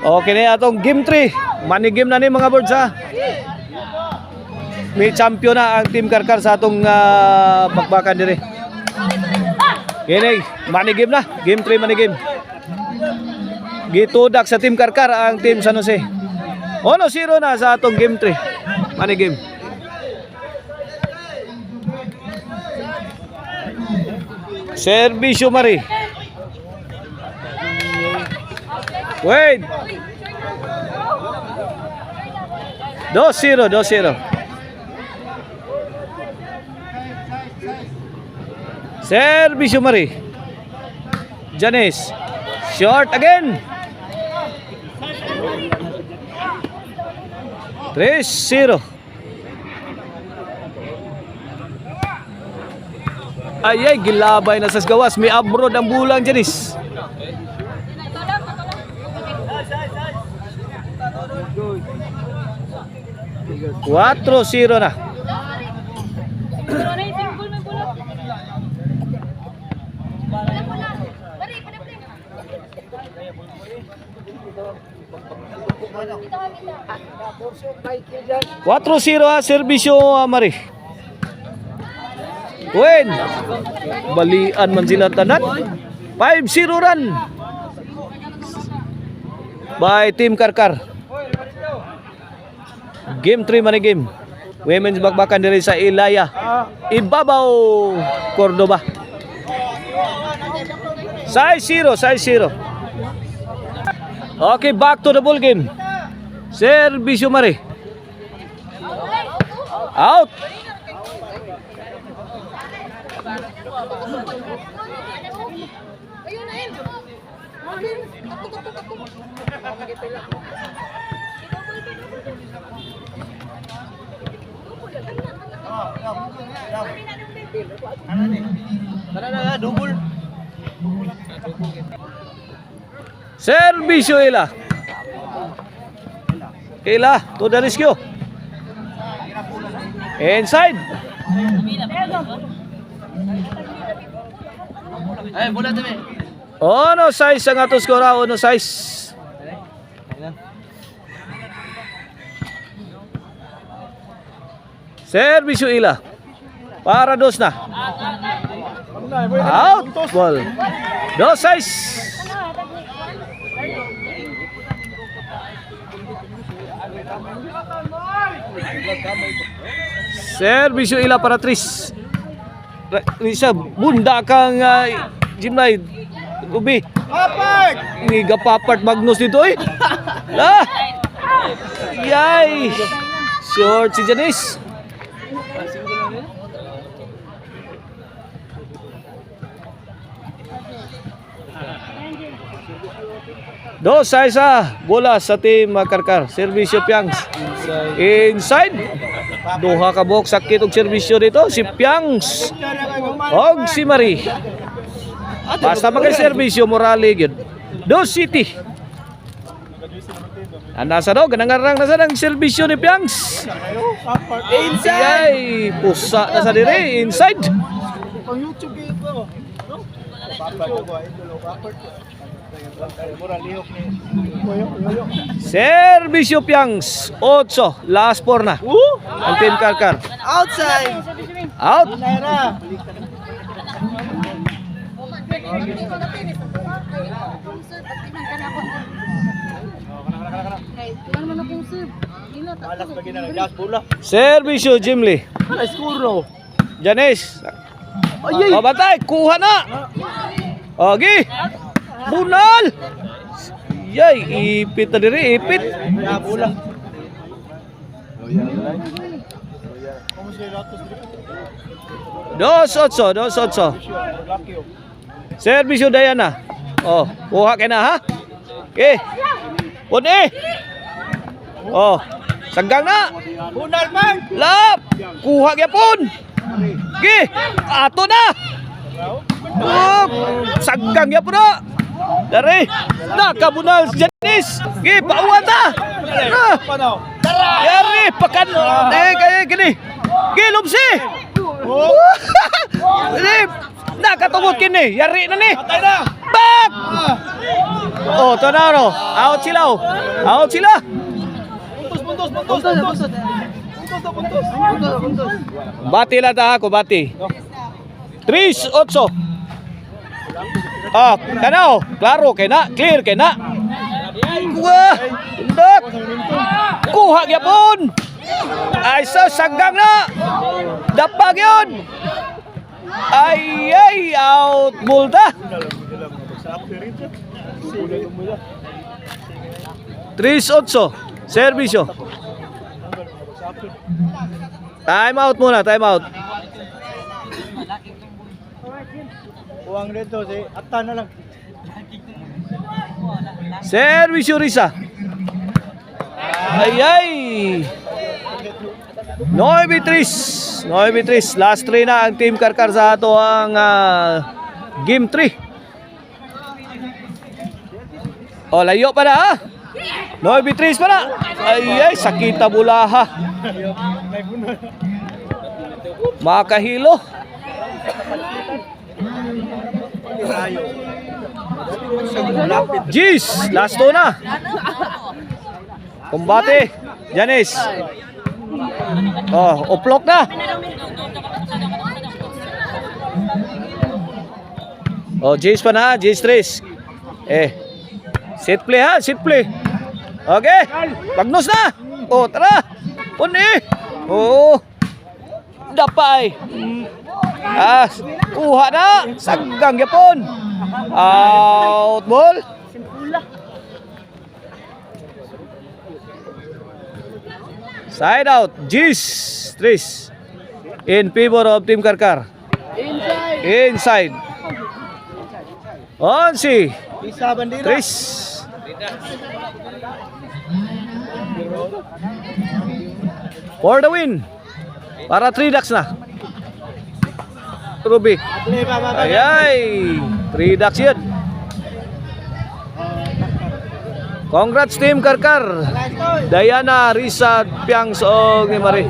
Okay na atong game 3. Money game na ni mga boards ha. May champion na ang Team Karkar sa atong bakbakan dire. Kini, money game na. Game 3 money game. Gitudak sa Team Karkar ang Team San Jose. 1-0 na sa atong game 3. Money game. Servisyo Mari. Wait. 2-0, 2-0. Servisyo Mari. Janice. Short again. 3-0. Ay, gilabay na sa gawas. May abroad ang bulang Janice. 4-0 na. Cuatro zero ha, Servisyo Mari. Win. Balian man sila tanan. 5-0 run by Team Karkar. Game 3 money game. Women's bakbakan diri sa Ilaya. Ibabaw, Cordoba. 6-0, 6-0. Okay, back to the ball game. Servisyo Mari. Out. Servisyo Ila. Ila to the rescue. Inside. Ay, bola teme. Ono size ang atos kora, ono size. Servisyo Ila. Para dos na. Out ball. Dos size. Servisyo Ila para Tris. Risa bunda kang Jimnay Ubi. Papart. Ni gapapart Magnus dito eh. La. Yay. Short si Janice. Dos sa bola sa Team Karkar. Servisyo Piangs. Inside. Duha ka buhok sakit og servisyo dito si Piangs. Og si Mari. Basta magay-servisyo morale gyud. Dos City. Ana sa do ganangarang na sa nang servisyo ni Piangs. Inside. Ay, pusa na sa dire inside. Pang YouTube ito. Servisyo Piangs 8, last 4 na. Ang Team Karkar. Outside. Out. Servisyo Jimli. Janice. Batay, kuha na. Okay. Bunal. Yay, ipit na diri, ipit. Dos otso. Servisyo Diana. Oh, kuha ka na ha. Okay. Puni. Oh, saggang na. Bunal man! Lap. Kuha gyapon. Gi, ato na. Oh, saggang gyapon na. Dari. Nakabunal si Janice. Gi, pauwan ta. Yari, pakan. Kaya gini. Gi, lumsi. Ini nakatungod kini. Yari na ni. Bak! Oh, Tonaro. Out sila. Oh. Out sila. Bati lang ta ako, bati. 3-8. Ah, kanaw. Klaro kay na, clear kay na. Wah, undok. Kuha gyapon. Ay sa saggang na. Dapag yun. Ay, out multa. 3-8. Servisyo. Time out muna, time out. Uwang dito, si Atta na lang. Servisyo Risa. Ay. 9-3. Last 3 na ang Team Karkar sa ato ang game 3. Oh, layo pa na ha. 9-3 pa na. Ay, sakita bulaha. Makahilo. Jeez, last 2 na. Kumbate. Janice. Oh, uplok na. Oh, Jeez pa na, Jeez 3. Set play ha, set play. Okay, pagnos na. Oh, tara. Puni. Oh. Dapay. Kuha na. Saggang yapon. Out ball. Side out. Jeez 3. In favor of Team Karkar. Inside. Onsi. Isa bandira. 3. For the win. Para 3 ducks na. Ruby. Ayay. 3 ducks yun. Congrats Team Karkar. Diana, Risa, Piang, Soong, ni Marie.